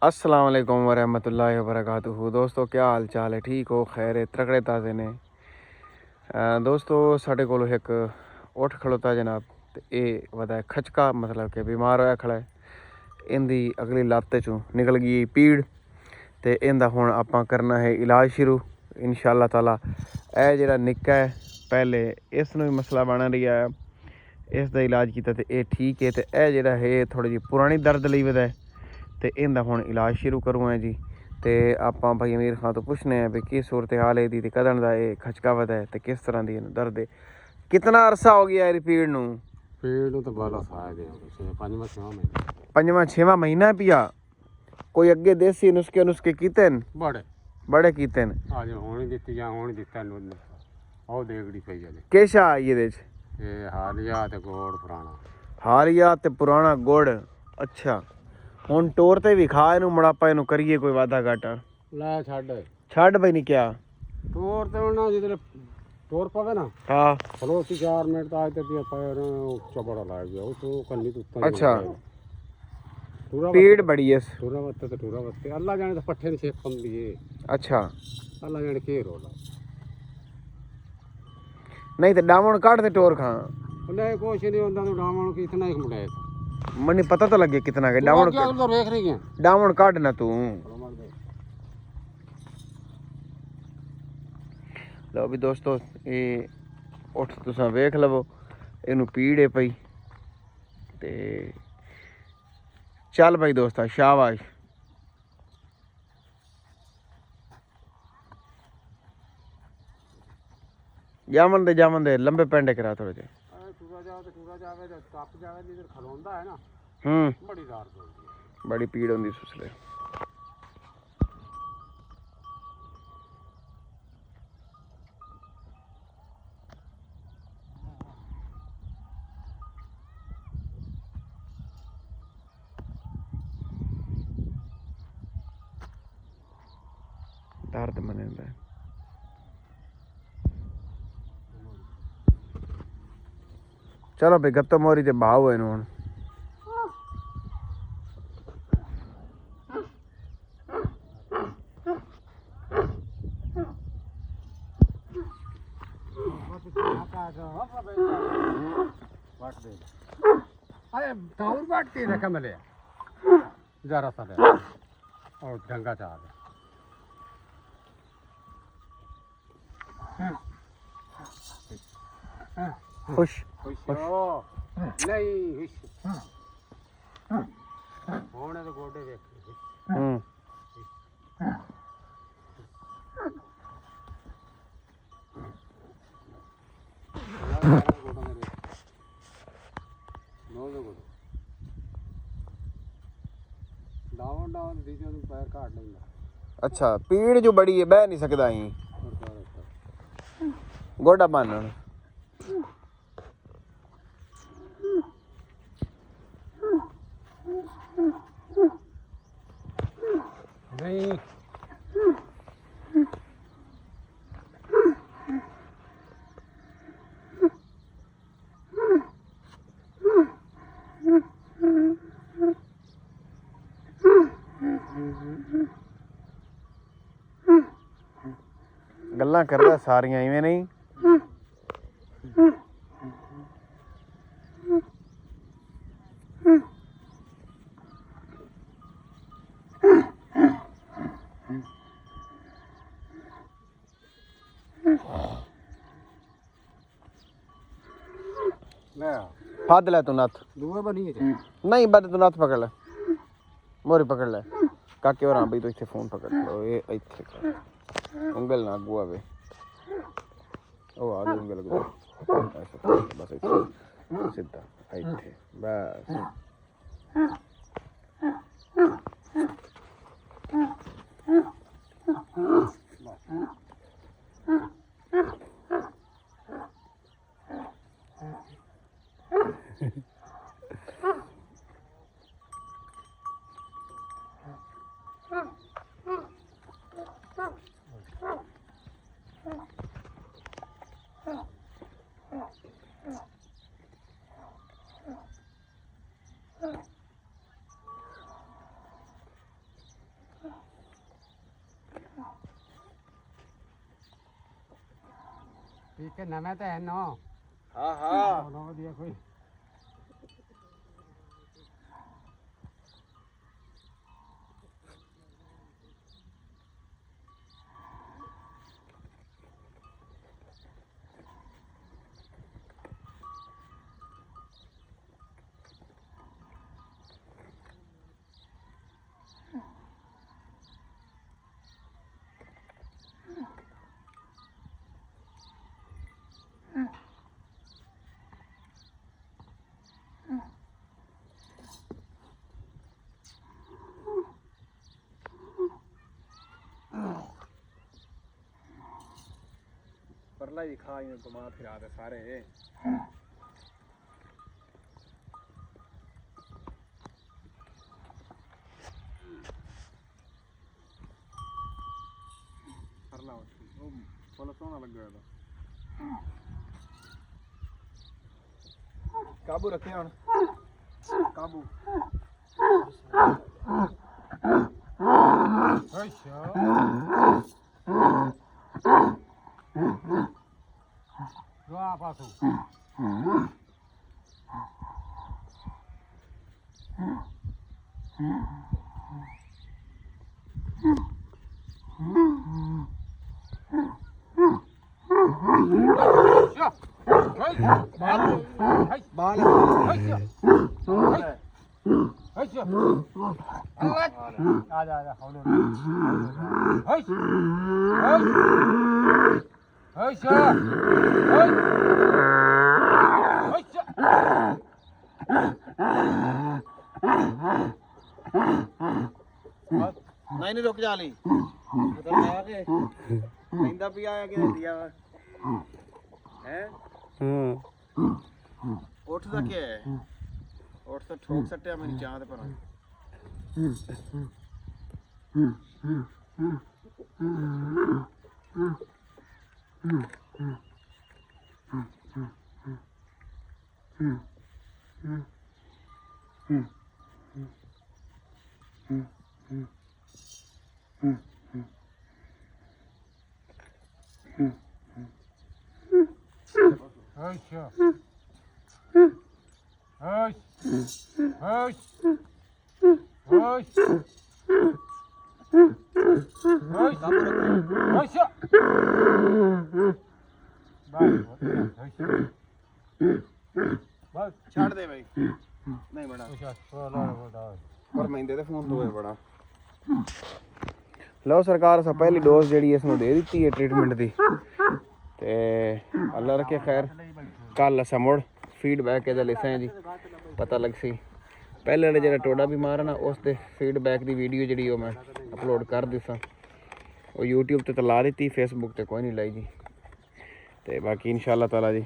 अस्सलाम वालेकुम वरहमतुल्लाहि वबरकातुहू। दोस्तों क्या हाल चाल है, ठीक हो, खैर है, तगड़े ताज़े ने। दोस्तों साढ़े को एक उठ खड़ोता जनाब, तो ये वदा खचका मतलब कि बीमार होया खड़ा है। इंदी अगली लत्त चों निकल गई पीड़, तो इंदा हुण आपां करना है इलाज शुरू इंशाअल्लाह ताला। ए जेड़ा निक्का है पहले इसनूं भी मसला बना रहा है, इसका इलाज किया तो ये ठीक है। तो यह जेड़ा है थोड़ी जी पुरानी दर्द लई वदा है, तो इंदा हुण इलाज शुरू करूँ है जी। तो आपां भाई अमीर खां तो पुछने हैं भी की सूरत हाल है दी, कदन दा ये खचका वदा है, तो किस तरह दी दर्द है, कितना अरसा हो गया है पीड़ नूं? पीड़ तो बाला सा गया पंजवां छेवां महीना पिया। कोई अगे देसी नुस्खे नुस्खे कीते न? बड़े बड़े कीते न। आज होनी दित्ती या होनी दित्ता ਉਹ ਦੇਖੜੀ ਪਈ ਜਲੇ केशा आई ਇਹਦੇ ਚ? ਇਹ ਹਾਲੀਆ ਤੇ ਗੋੜ ਪੁਰਾਣਾ। ਹਾਰੀਆ ਤੇ ਪੁਰਾਣਾ ਗੁੜ। ਅੱਛਾ, ਹੁਣ ਟੋਰ ਤੇ ਵੀ ਖਾ ਇਹਨੂੰ ਮੜਾਪਾ, ਇਹਨੂੰ ਕਰੀਏ ਕੋਈ ਵਾਧਾ ਘਾਟਾ। ਲੈ ਛੱਡ ਬਈ ਨਹੀਂ ਕਿਹਾ ਟੋਰ ਤੇ ਉਹਨਾਂ ਜਿਹਦੇ ਟੋਰ ਪਵੇ ਨਾ। ਹਾਂ ਖਲੋਤੀ 4 ਮਿੰਟ ਤਾਂ ਅੱਜ ਤੇ ਪੈਰ ਚਬੜਾ ਲੱਗ ਗਿਆ ਉਹ ਤੋਂ ਕੰਨੀ ਤੁੱਤਾ। ਅੱਛਾ, ਪੀੜ ਬੜੀ ਐ। ਟੂਰਾ ਵੱਤੇ ਅੱਲਾ ਜਾਣੇ ਤਾਂ ਪੱਠੇ ਦੀ ਛੇਕ ਪੰਦੀ ਏ। ਅੱਛਾ, ਅੱਲਾ ਜਾਣੇ ਕੀ ਰੋਲਾ ਨਹੀਂ ਤੇ ਡਾਵਣ ਕੱਢ ਤੇ ਟੋਰ ਖਾਂ। ਨਹੀਂ ਕੁਛ ਨਹੀਂ ਹੁੰਦਾ ਤੂੰ ਡਾਵਾਂ ਨੂੰ ਕਿਤਨਾ ਹੀ ਮੁੰਡਾ ਮੈਨੂੰ ਪਤਾ ਤਾਂ ਲੱਗੇ ਕਿਤਨਾ ਕੇ ਡਾਵਣ ਤੋਂ ਵੇਖ ਰਹੀ ਗਿਆ। ਡਾਵਣ ਕੱਢ ਨਾ ਤੂੰ। ਲਓ ਵੀ ਦੋਸਤੋ, ਇਹ ਉੱਠ ਤੁਸੀਂ ਵੇਖ ਲਵੋ, ਇਹਨੂੰ ਪੀੜ ਹੈ ਪਈ। ਤੇ ਚੱਲ ਭਾਈ ਦੋਸਤਾ, ਸ਼ਾਬਾਸ਼। ਜਾਮਨ ਦੇ ਲੰਬੇ ਪੈਂਡੇ ਕਰਾ ਥੋੜੇ ਜਿਹੇ। ਟੂਰਾ ਜਾਵੇ ਤੇ ਟੱਪ ਜਾਵੇ, ਜਿੱਧਰ ਖਲੋਂਦਾ ਹੈ ਨਾ ਬੜੀ ਦਰਦ ਹੁੰਦੀ ਹੈ, ਬੜੀ ਪੀੜ ਹੁੰਦੀ ਸੁਸਲੇ। दर्द मनेंदा है। चलो भाई गत्तो मोरी ते भाव है हुण। अरे टाउन बाट के रखा मिले जरा सा और डंगा चाह गया। खुश नहीं होने तो गोडे देख। अच्छा, पीड़ जो बड़ी है बह नहीं सकता ही, गोडा बन नहीं। गल्लां करदा सारियां इवें नहीं। फाद ले तू नथ नहीं, बद तू नथ पकड़ ले, मोरी पकड़ ले काके। और हाँ भाई तो इतने फोन पकड़ लो, ये इतने उंगल ना अगू आवे, ओ आ गई उंगल अगू, ऐसा बस इतने सीधा इतने बस। ठीक है नवे तो है नो हाँ हाँ नो दिया कोई परला ही खा घुमा फिरा दे सारे परला वो बोला सोना लग गया था काबू रखे हूं काबू अच्छा जो आप आसो बाल आजा आजा नहीं नहीं रुक जा ली खतरनाक है लेंदा भी आया कि दिया है उठदा क्या है उठ तो ठोक सट्टिया मेरी चांद पर अच्छा ਛੱਡ ਦੇ ਬਈ ਨਹੀਂ ਬੜਾ ਪਰ ਮਹਿੰਦੇ ਦੇ ਫੋਨ ਤੋਂ ਬੜਾ ਲਓ ਸਰਕਾਰ ਅਸਾਂ ਪਹਿਲੀ ਡੋਜ਼ ਜਿਹੜੀ ਇਸ ਨੂੰ ਦੇ ਦਿੱਤੀ ਹੈ ਟ੍ਰੀਟਮੈਂਟ ਦੀ ਤੇ ਅੱਲਾ ਰੱਖੇ ਖੈਰ ਕੱਲ ਅਸਾਂ ਮੁੜ ਫੀਡਬੈਕ ਇਹਦਾ ਲਿਸਾਂ ਜੀ ਪਤਾ ਲੱਗ ਸੀ ਪਹਿਲੇ ਵਾਲਾ ਜਿਹੜਾ ਟੋਡਾ ਬਿਮਾਰ ਹੈ ਨਾ ਉਸ ਦੇ ਫੀਡਬੈਕ ਦੀ ਵੀਡੀਓ ਜਿਹੜੀ ਉਹ ਮੈਂ ਅਪਲੋਡ ਕਰ ਦਿੱਤਾ ਉਹ YouTube ਤੇ ਲਾ ਦਿੱਤੀ Facebook ਤੇ ਕੋਈ ਨਹੀਂ ਲਾਈ ਜੀ ਤੇ ਬਾਕੀ ਇਨਸ਼ਾਅੱਲਾ ਤਾਲਾ ਜੀ